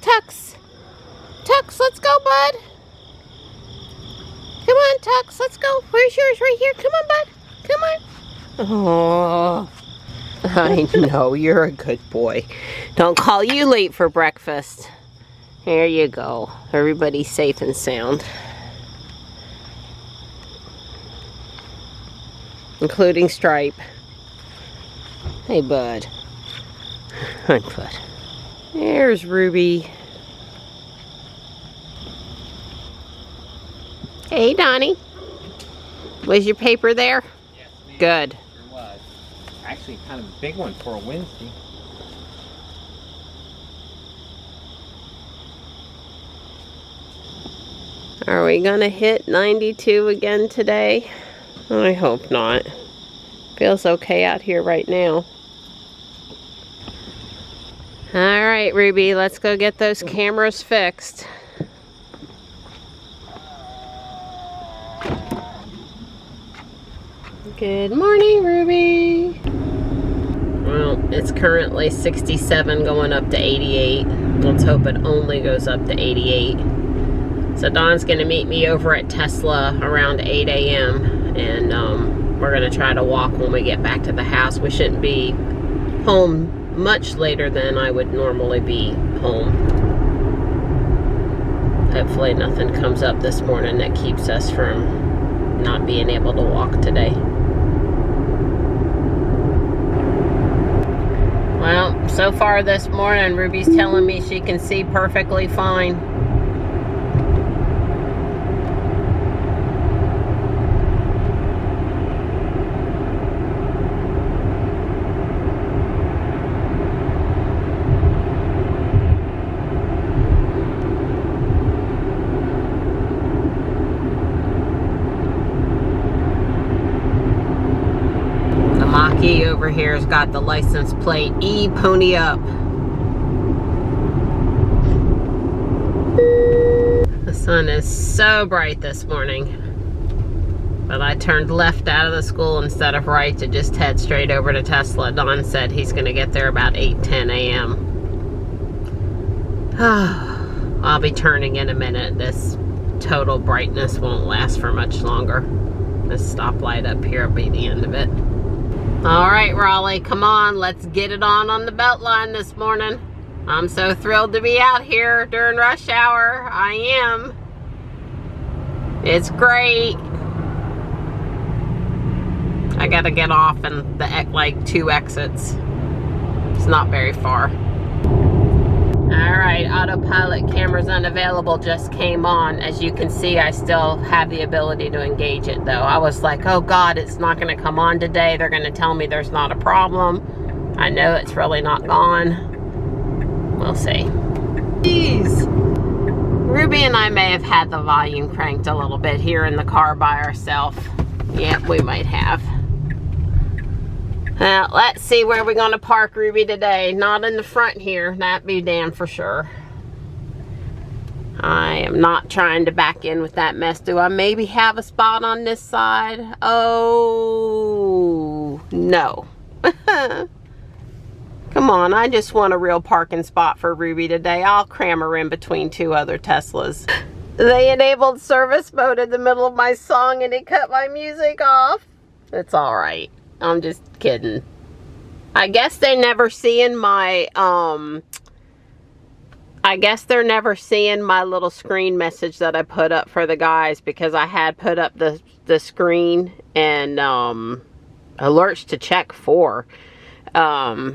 Tux. Tux, let's go, bud. Come on, Tux, let's go. Where's yours? Right here. Come on, bud. Come on. Oh, I know, you're a good boy. Don't call you late for breakfast. There you go. Everybody's safe and sound. Including Stripe. Hey, bud. Hi, bud. There's Ruby. Hey, Donnie. Was your paper there? Yes, ma'am. Good. There was. Actually, kind of a big one for a Wednesday. Are we gonna hit 92 again today? I hope not. Feels okay out here right now. Alright, Ruby, let's go get those cameras fixed. Good morning, Ruby. Well, it's currently 67 going up to 88. Let's hope it only goes up to 88. So Dawn's gonna meet me over at Tesla around 8 a.m. and we're gonna try to walk when we get back to the house. We shouldn't be home much later than I would normally be home. Hopefully nothing comes up this morning that keeps us from not being able to walk today. Well, so far this morning, Ruby's telling me she can see perfectly fine. Over here has got the license plate E Pony Up. The sun is so bright this morning, but I turned left out of the school instead of right to just head straight over to Tesla. Don said he's going to get there about 8:10 a.m. I'll be turning in a minute. This total brightness won't last for much longer. This stoplight up here will be the end of it. All right, Raleigh, come on, let's get it on the belt line this morning. I'm so thrilled to be out here during rush hour. I am. It's great. I gotta get off in the like 2 exits. It's not very far. All right, autopilot cameras unavailable just came on. As you can see, I still have the ability to engage it though. I was like, oh God, it's not gonna come on today. They're gonna tell me there's not a problem. I know it's really not gone. We'll see. Jeez. Ruby and I may have had the volume cranked a little bit here in the car by ourselves. Yep, we might have. Let's see where we're gonna park Ruby today. Not in the front here, that be damn for sure. I am not trying to back in with that mess. Do I maybe have a spot on this side? Oh, no. Come on, I just want a real parking spot for Ruby today. I'll cram her in between 2 other Teslas. They enabled service mode in the middle of my song and it cut my music off. It's all right. I'm just kidding. I guess they're never seeing my, little screen message that I put up for the guys, because I had put up the screen and, alerts to check for. Yeah,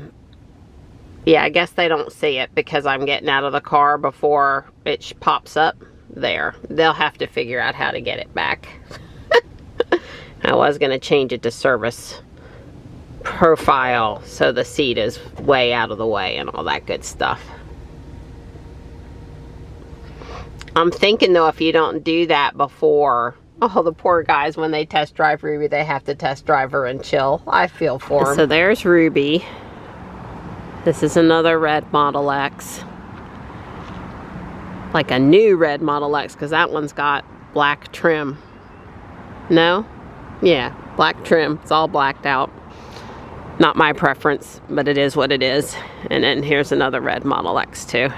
I guess they don't see it because I'm getting out of the car before it pops up there. They'll have to figure out how to get it back. I was going to change it to service profile so the seat is way out of the way and all that good stuff. I'm thinking though, if you don't do that before, oh, the poor guys, when they test drive Ruby, they have to test drive her and chill. I feel for them. So there's Ruby. This is another red Model X. Like a new red Model X, because that one's got black trim. No? Yeah, black trim. It's all blacked out. Not my preference, but it is what it is. And then here's another red Model X too.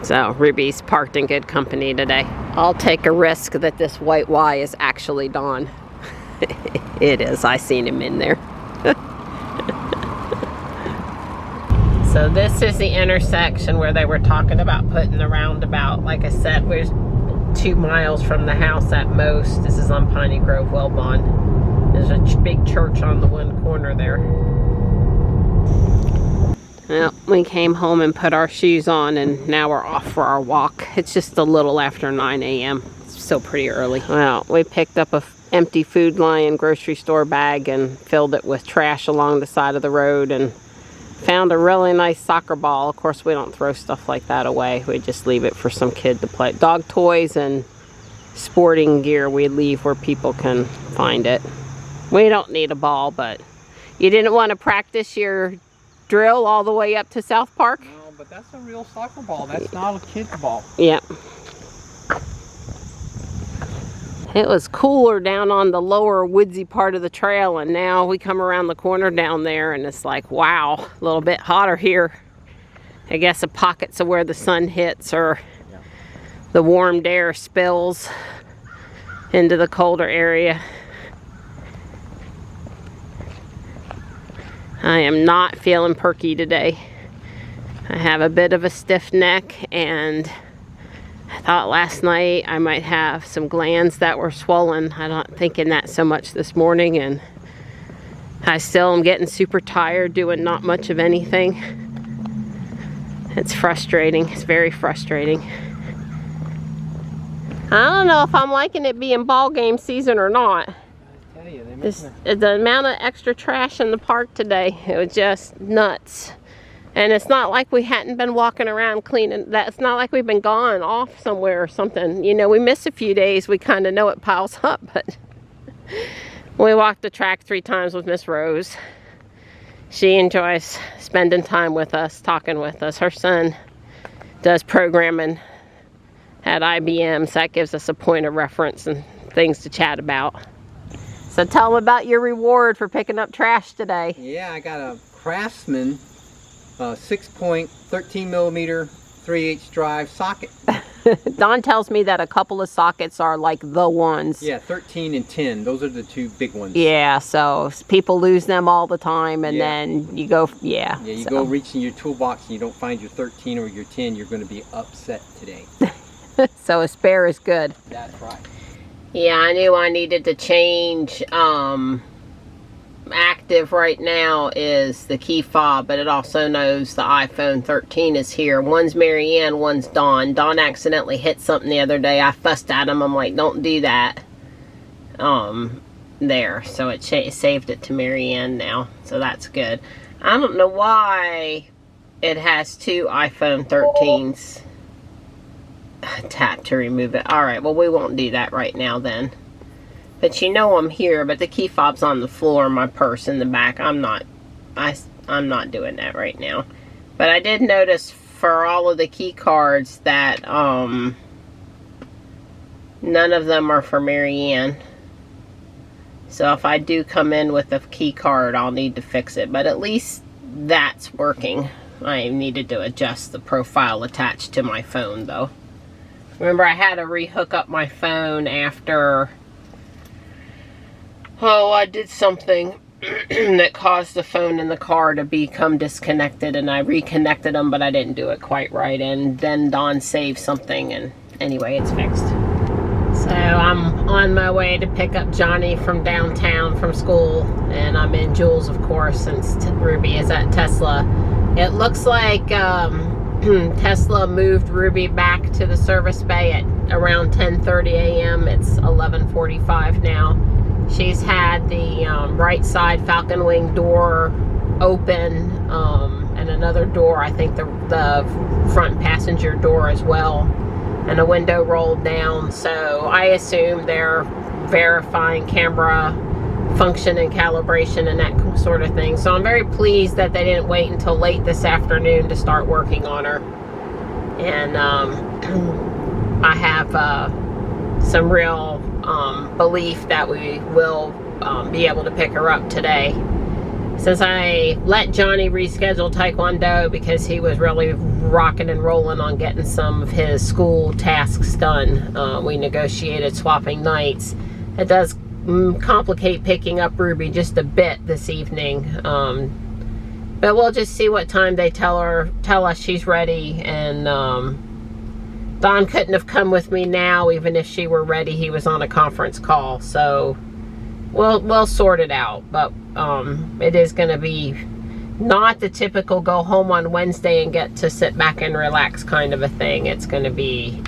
So Ruby's parked in good company today. I'll take a risk that this white Y is actually Don. It is. I seen him in there. So this is the intersection where they were talking about putting the roundabout. Like I said, we're 2 miles from the house at most. This is on Piney Grove, Wellbond. There's a big church on the one corner there. Well, we came home and put our shoes on, and now we're off for our walk. It's just a little after 9 a.m. It's still pretty early. Well, we picked up a empty Food Lion grocery store bag and filled it with trash along the side of the road, and found a really nice soccer ball. Of course, we don't throw stuff like that away. We just leave it for some kid to play. Dog toys and sporting gear we leave where people can find it. We don't need a ball, but you didn't want to practice your drill all the way up to South Park? No, but that's a real soccer ball. That's not a kid's ball. Yeah. It was cooler down on the lower woodsy part of the trail, and now we come around the corner down there and it's like, wow, a little bit hotter here. I guess the pockets of where the sun hits, or the warmed air spills into the colder area. I am not feeling perky today. I have a bit of a stiff neck, and I thought last night I might have some glands that were swollen. I'm not thinking that so much this morning, and I still am getting super tired doing not much of anything. It's frustrating. It's very frustrating. I don't know if I'm liking it being ball game season or not. The amount of extra trash in the park today, it was just nuts. And it's not like we hadn't been walking around cleaning. It's not like we've been gone off somewhere or something. You know, we miss a few days, we kind of know it piles up, but we walked the track 3 times with Miss Rose. She enjoys spending time with us, talking with us. Her son does programming at IBM, so that gives us a point of reference and things to chat about. So tell them about your reward for picking up trash today. Yeah, I got a Craftsman 6-point 13 millimeter 3/8 drive socket. Don tells me that a couple of sockets are like the ones. Yeah, 13 and 10. Those are the 2 big ones. Yeah, so people lose them all the time, and then you go, Yeah, you go reach in your toolbox and you don't find your 13 or your 10, you're going to be upset today. So a spare is good. That's right. Yeah, I knew I needed to change. Active right now is the key fob, but it also knows the iPhone 13 is here. One's Marianne, one's Dawn. Dawn accidentally hit something the other day. I fussed at him. I'm like, don't do that. There. So it saved it to Marianne now. So that's good. I don't know why it has 2 iPhone 13s. Tap to remove it. Alright, well, we won't do that right now then. But you know I'm here, but the key fob's on the floor, my purse in the back. I'm not doing that right now. But I did notice for all of the key cards that none of them are for Marianne. So if I do come in with a key card, I'll need to fix it. But at least that's working. I needed to adjust the profile attached to my phone though. Remember, I had to re-hook up my phone after, I did something that caused the phone in the car to become disconnected, and I reconnected them, but I didn't do it quite right, and then Dawn saved something, and anyway, it's fixed. So I'm on my way to pick up Johnny from downtown from school, and I'm in Jules, of course, since Ruby is at Tesla. It looks like Tesla moved Ruby back to the service bay at around 10:30 a.m. It's 11:45 now. She's had the right side Falcon Wing door open, and another door, I think the front passenger door as well, and a window rolled down. So I assume they're verifying camera function and calibration and that sort of thing. So I'm very pleased that they didn't wait until late this afternoon to start working on her. And I have some real belief that we will be able to pick her up today. since I let Johnny reschedule Taekwondo because he was really rocking and rolling on getting some of his school tasks done, we negotiated swapping nights. It does complicate picking up Ruby just a bit this evening, but we'll just see what time they tell us she's ready. And Don couldn't have come with me now, even if she were ready. He was on a conference call, so we'll sort it out. But it is going to be not the typical go home on Wednesday and get to sit back and relax kind of a thing. It's going to be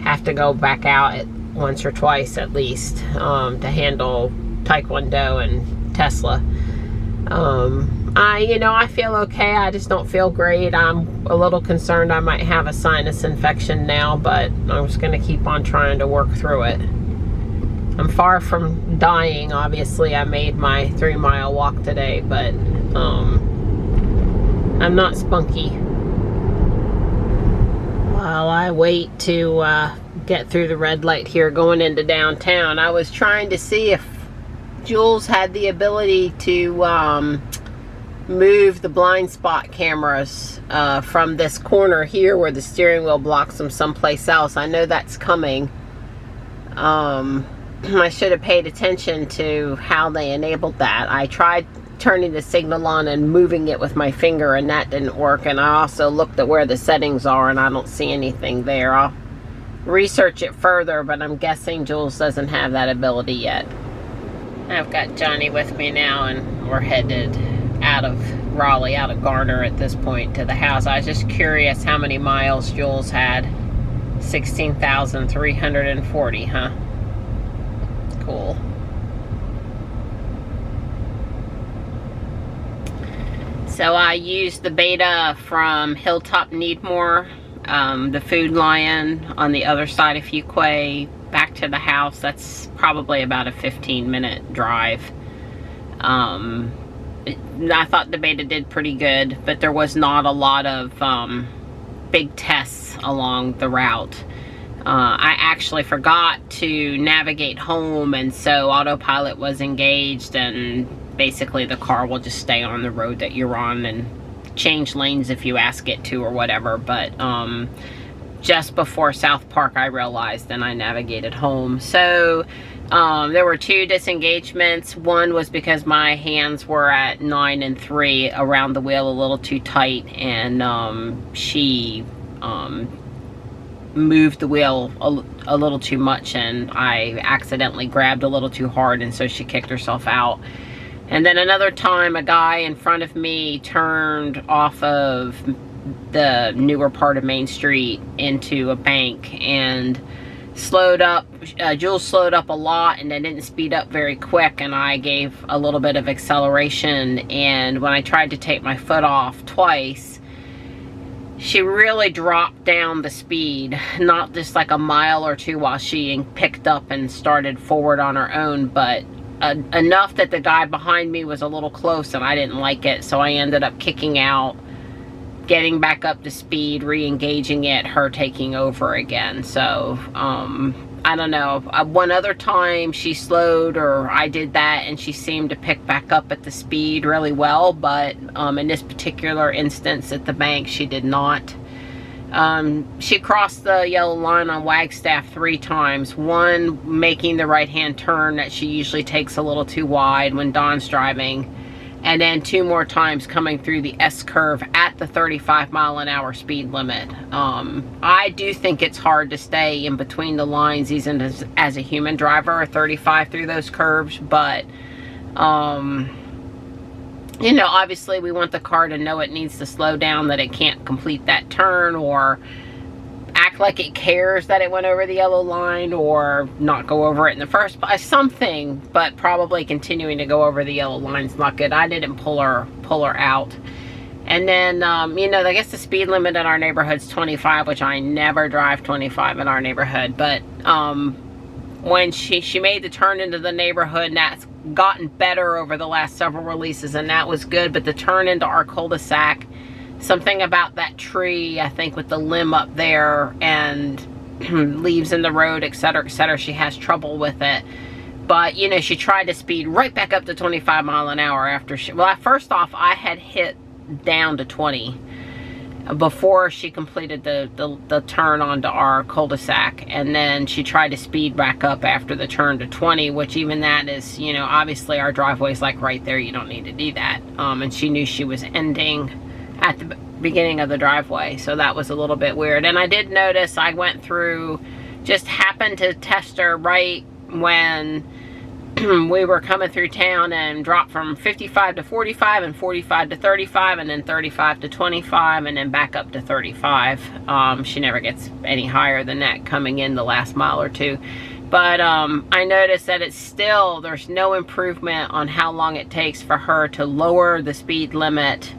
have to go back out once or twice at least to handle Taekwondo and Tesla. I feel okay. I just don't feel great. I'm a little concerned I might have a sinus infection now, but I'm just going to keep on trying to work through it. I'm far from dying. Obviously, I made my 3-mile walk today, but I'm not spunky. While I wait to get through the red light here going into downtown, I was trying to see if Jules had the ability to move the blind spot cameras from this corner here where the steering wheel blocks them someplace else. I know that's coming. I should have paid attention to how they enabled that. I tried turning the signal on and moving it with my finger, and that didn't work. And I also looked at where the settings are, and I don't see anything there. I'll research it further, but I'm guessing Jules doesn't have that ability yet. I've got Johnny with me now, and we're headed out of Raleigh, out of Garner at this point, to the house. I was just curious how many miles Jules had. 16,340, huh? Cool. So I used the Beta from Hilltop Needmore, the Food Lion on the other side of Fuquay, back to the house. That's probably about a 15-minute drive. I thought the Beta did pretty good, but there was not a lot of big tests along the route. I actually forgot to navigate home, and so autopilot was engaged, and basically the car will just stay on the road that you're on and change lanes if you ask it to or whatever. But just before South Park I realized, and I navigated home. So there were 2 disengagements. One was because my hands were at 9 and 3 around the wheel, a little too tight, and she moved the wheel a little too much, and I accidentally grabbed a little too hard, and so she kicked herself out. And then another time, a guy in front of me turned off of the newer part of Main Street into a bank and slowed up. Jules slowed up a lot and then didn't speed up very quick, and I gave a little bit of acceleration, and when I tried to take my foot off twice, she really dropped down the speed, not just like a mile or 2 while she picked up and started forward on her own, but enough that the guy behind me was a little close and I didn't like it, so I ended up kicking out, getting back up to speed, re-engaging it, her taking over again. So I don't know, one other time she slowed, or I did that, and she seemed to pick back up at the speed really well, but in this particular instance at the bank she did not. She crossed the yellow line on Wagstaff 3 times. One making the right-hand turn that she usually takes a little too wide when Don's driving, and then 2 more times coming through the S-curve at the 35-mile-an-hour speed limit. I do think it's hard to stay in between the lines even as a human driver, 35 through those curves, but you know, obviously we want the car to know it needs to slow down, that it can't complete that turn, or act like it cares that it went over the yellow line, or not go over it in the first place, something. But probably continuing to go over the yellow line's not good. I didn't pull her out. And then you know, I guess the speed limit in our neighborhood's 25, which I never drive 25 in our neighborhood, but when she made the turn into the neighborhood, and that's gotten better over the last several releases, and that was good. But the turn into our cul-de-sac, something about that tree, I think, with the limb up there and leaves in the road, etc., etc., she has trouble with it. But, you know, she tried to speed right back up to 25 mile an hour after she, well, first off, I had hit down to 20 before she completed the turn onto our cul-de-sac. And then she tried to speed back up after the turn to 20, which even that is, you know, obviously our driveway's like right there. You don't need to do that. And she knew she was ending at the beginning of the driveway. So that was a little bit weird. And I did notice I went through, just happened to test her right when we were coming through town, and dropped from 55 to 45 and 45 to 35 and then 35 to 25 and then back up to 35. She never gets any higher than that coming in the last mile or two. But I noticed that it's still, there's no improvement on how long it takes for her to lower the speed limit,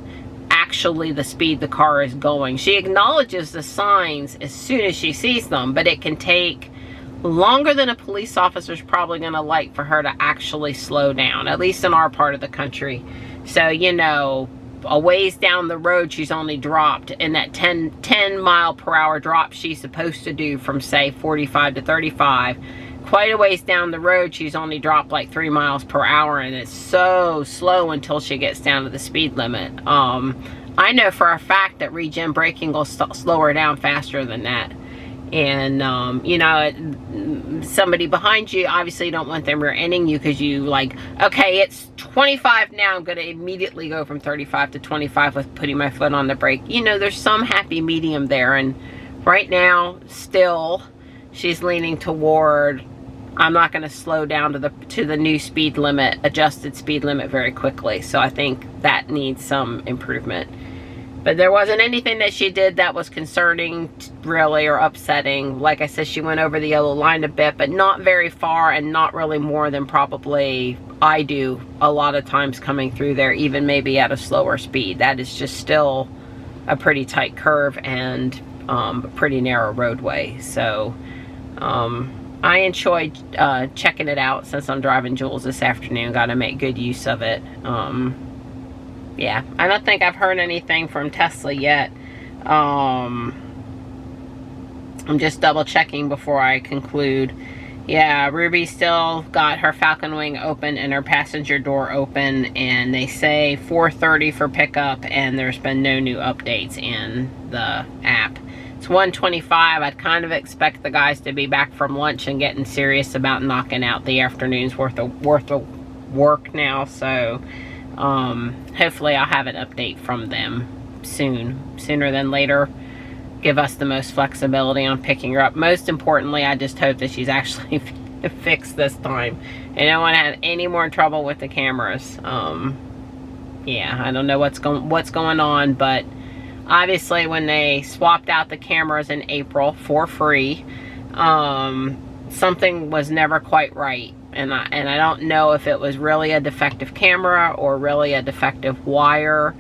actually the speed the car is going. She acknowledges the signs as soon as she sees them, but it can take longer than a police officer's probably going to like for her to actually slow down, at least in our part of the country. So, you know, a ways down the road, she's only dropped in that 10 mile per hour drop she's supposed to do from, say, 45 to 35. Quite a ways down the road, she's only dropped like 3 miles per hour, and it's so slow until she gets down to the speed limit. I know for a fact that regen braking will slow her down faster than that. And, you know, somebody behind you, obviously you don't want them rear-ending you because you like, okay, it's 25 now, I'm going to immediately go from 35 to 25 with putting my foot on the brake. You know, there's some happy medium there. And right now, still, she's leaning toward, I'm not going to slow down to the new speed limit, adjusted speed limit very quickly. So I think that needs some improvement. But there wasn't anything that she did that was concerning, really, or upsetting. Like I said, she went over the yellow line a bit, but not very far, and not really more than probably I do a lot of times coming through there, even maybe at a slower speed. That is just still a pretty tight curve and a pretty narrow roadway. So I enjoyed checking it out since I'm driving Jules this afternoon. Got to make good use of it. Yeah, I don't think I've heard anything from Tesla yet. I'm just double checking before I conclude. Yeah, Ruby still got her Falcon Wing open and her passenger door open, and they say 4:30 for pickup, and there's been no new updates in the app. It's 1:25. I'd kind of expect the guys to be back from lunch and getting serious about knocking out the afternoon's worth of work now, so hopefully I'll have an update from them sooner than later. Give us the most flexibility on picking her up. Most importantly, I just hope that she's actually fixed this time, and I don't want to have any more trouble with the cameras. Yeah, I don't know what's going on, but obviously when they swapped out the cameras in April for free, something was never quite right. And I don't know if it was really a defective camera or really a defective wire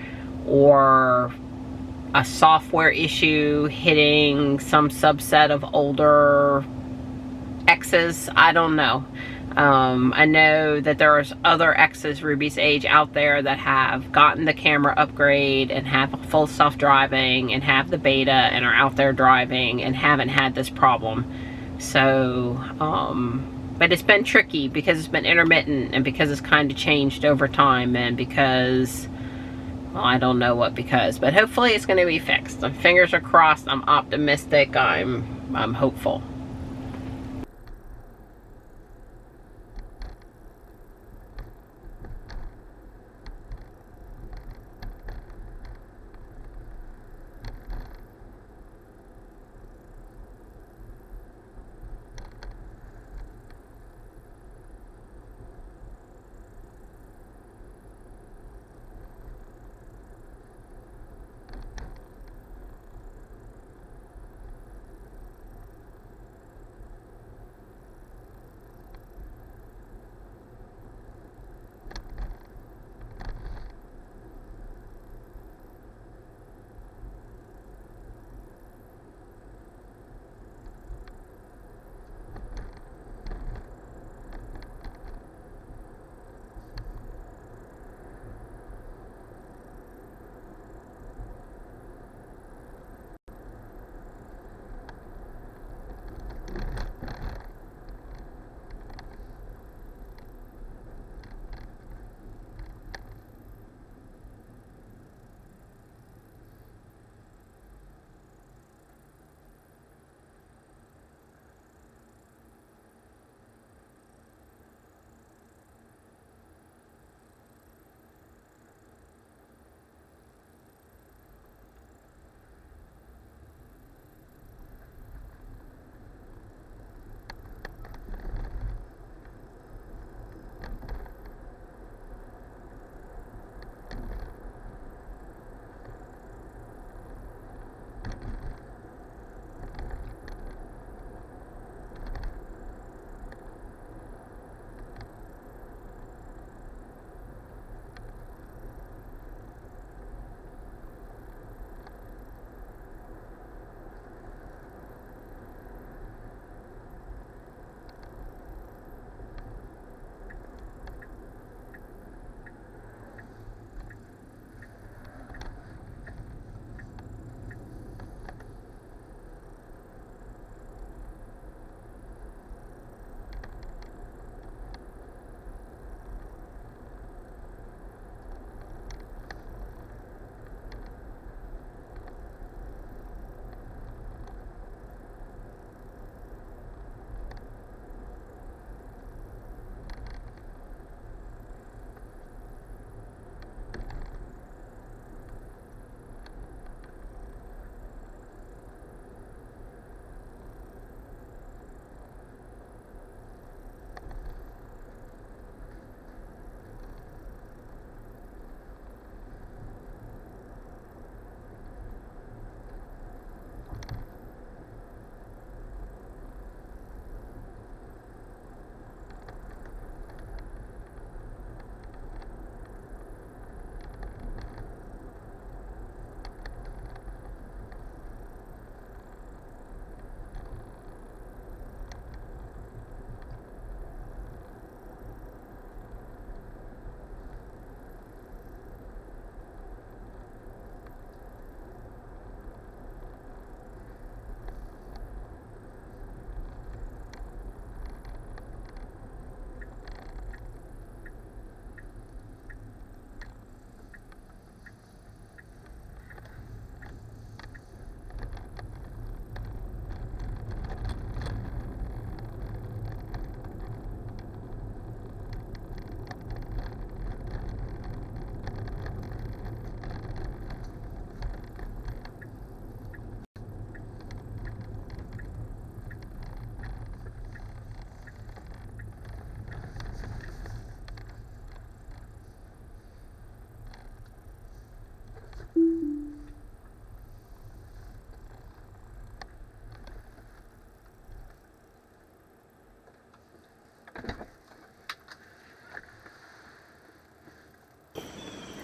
or a software issue hitting some subset of older X's. I don't know. I know that there's other X's Ruby's age out there that have gotten the camera upgrade and have full self-driving and have the beta and are out there driving and haven't had this problem. So, but it's been tricky because it's been intermittent and because it's kind of changed over time and because, well, I don't know what because, but hopefully it's going to be fixed. My fingers are crossed. I'm optimistic. I'm hopeful.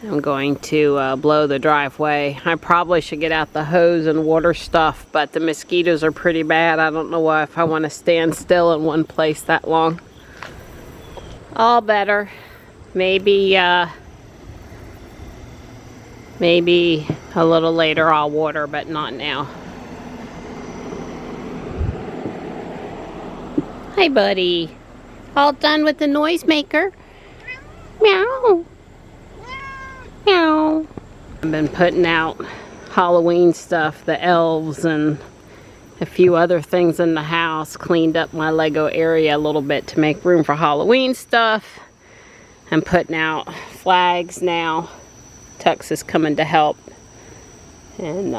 I'm going to blow the driveway. I probably should get out the hose and water stuff, but the mosquitoes are pretty bad. I don't know why if I want to stand still in one place that long. All better. Maybe maybe a little later I'll water, but not now. Hi, buddy. All done with the noisemaker? Meow. Meow. I've been putting out Halloween stuff, the elves and a few other things in the house. Cleaned up my Lego area a little bit to make room for Halloween stuff. I'm putting out flags now. Tux is coming to help. And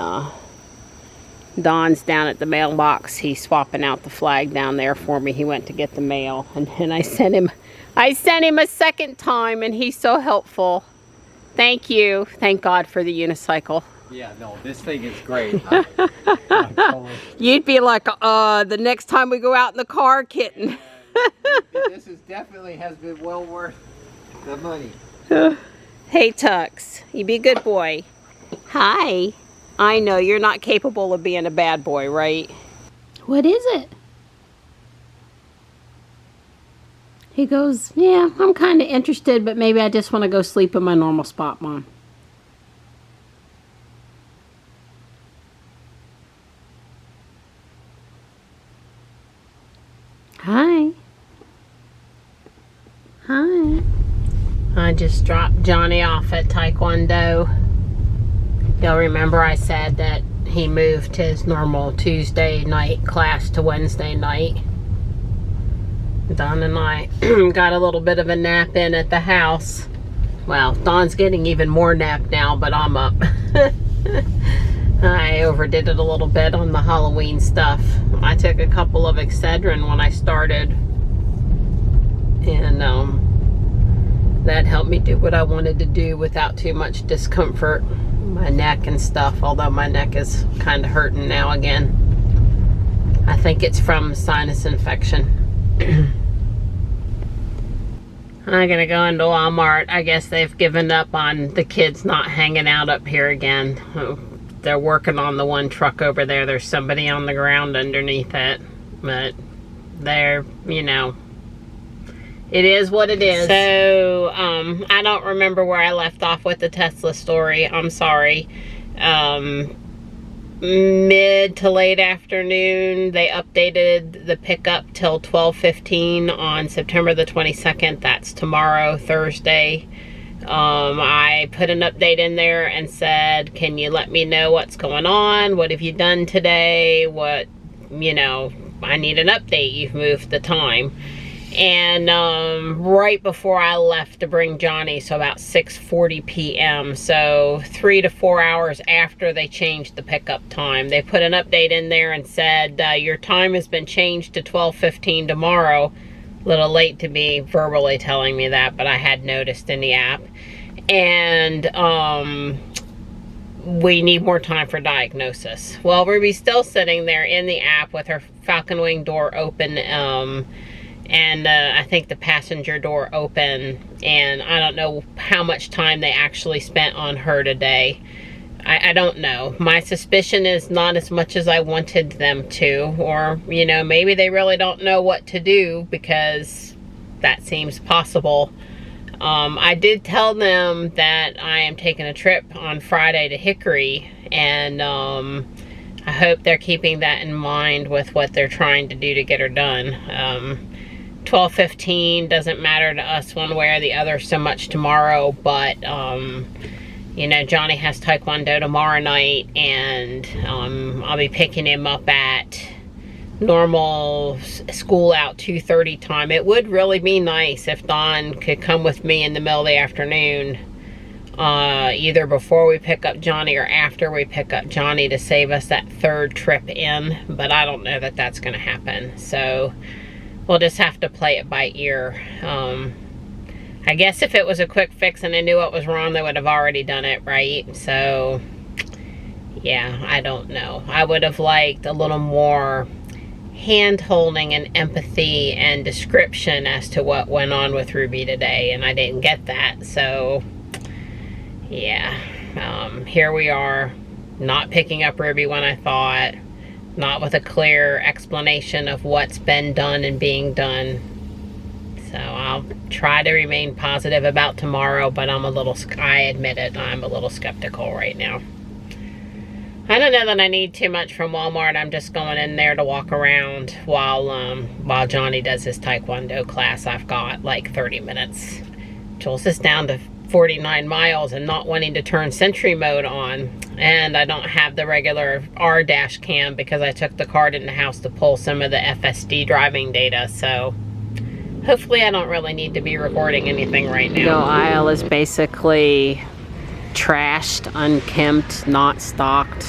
Don's down at the mailbox. He's swapping out the flag down there for me. He went to get the mail. And I sent him a second time, and he's so helpful. Thank you. Thank God for the unicycle. Yeah, no, this thing is great. You'd be like, the next time we go out in the car, kitten. This is definitely has been well worth the money. Hey, Tux, you be a good boy. Hi. I know you're not capable of being a bad boy, right? What is it? He goes, yeah, I'm kind of interested, but maybe I just want to go sleep in my normal spot, Mom. Hi. Hi. I just dropped Johnny off at Taekwondo. You'll remember I said that he moved his normal Tuesday night class to Wednesday night. Don and I got a little bit of a nap in at the house. Well, Don's getting even more nap now, but I'm up. I overdid it a little bit on the Halloween stuff. I took a couple of Excedrin when I started. And that helped me do what I wanted to do without too much discomfort. My neck and stuff, although my neck is kind of hurting now again. I think it's from sinus infection. I'm gonna go into Walmart. I guess they've given up on the kids not hanging out up here again. They're working on the one truck over there. There's somebody on the ground underneath it. But they're, you know, it is what it is. So, I don't remember where I left off with the Tesla story. I'm sorry. Mid to late afternoon, they updated the pickup till 12:15 on September the 22nd. That's tomorrow, Thursday. I put an update in there and said, can you let me know what's going on? What have you done today? What, you know, I need an update. You've moved the time. And right before I left to bring Johnny, so about 6:40 p.m., so 3 to 4 hours after they changed the pickup time, they put an update in there and said, your time has been changed to 12:15 tomorrow. A little late to be verbally telling me that, but I had noticed in the app. And we need more time for diagnosis. Well, Ruby's still sitting there in the app with her Falcon Wing door open, and I think the passenger door open, and I don't know how much time they actually spent on her today. I don't know. My suspicion is not as much as I wanted them to, or, you know, maybe they really don't know what to do, because that seems possible. I did tell them that I am taking a trip on Friday to Hickory, and I hope they're keeping that in mind with what they're trying to do to get her done. 12:15 doesn't matter to us one way or the other so much tomorrow, but you know, Johnny has Taekwondo tomorrow night, and I'll be picking him up at normal school out 2:30 time. It would really be nice if Don could come with me in the middle of the afternoon, either before we pick up Johnny or after we pick up Johnny, to save us that third trip in, but I don't know that that's going to happen, so we'll just have to play it by ear. I guess if it was a quick fix and they knew what was wrong, they would have already done it, right? So, yeah, I don't know. I would have liked a little more hand-holding and empathy and description as to what went on with Ruby today, and I didn't get that. So, yeah, here we are, not picking up Ruby when I thought, not with a clear explanation of what's been done and being done. So I'll try to remain positive about tomorrow, but I admit it, I'm a little skeptical right now. I don't know that I need too much from Walmart. I'm just going in there to walk around while Johnny does his Taekwondo class. I've got like 30 minutes. Jules is down to 49 miles and not wanting to turn Sentry mode on. And I don't have the regular R dash cam because I took the card in the house to pull some of the FSD driving data. So hopefully I don't really need to be recording anything right now. The aisle is basically trashed, unkempt, not stocked.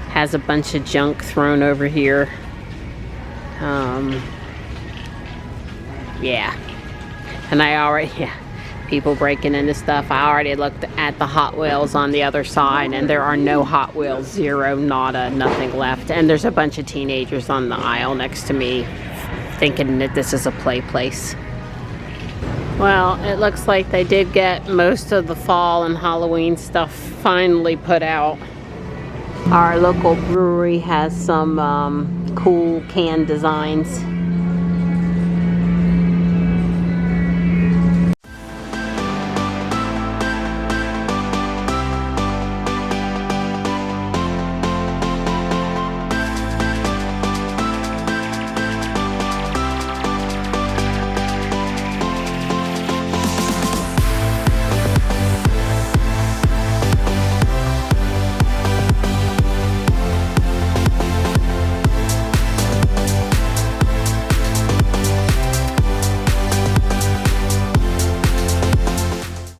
Has a bunch of junk thrown over here. Yeah. And people breaking into stuff. I already looked at the Hot Wheels on the other side, and there are no Hot Wheels, zero, nada, nothing left. And there's a bunch of teenagers on the aisle next to me thinking that this is a play place. Well, it looks like they did get most of the fall and Halloween stuff finally put out. Our local brewery has some cool can designs.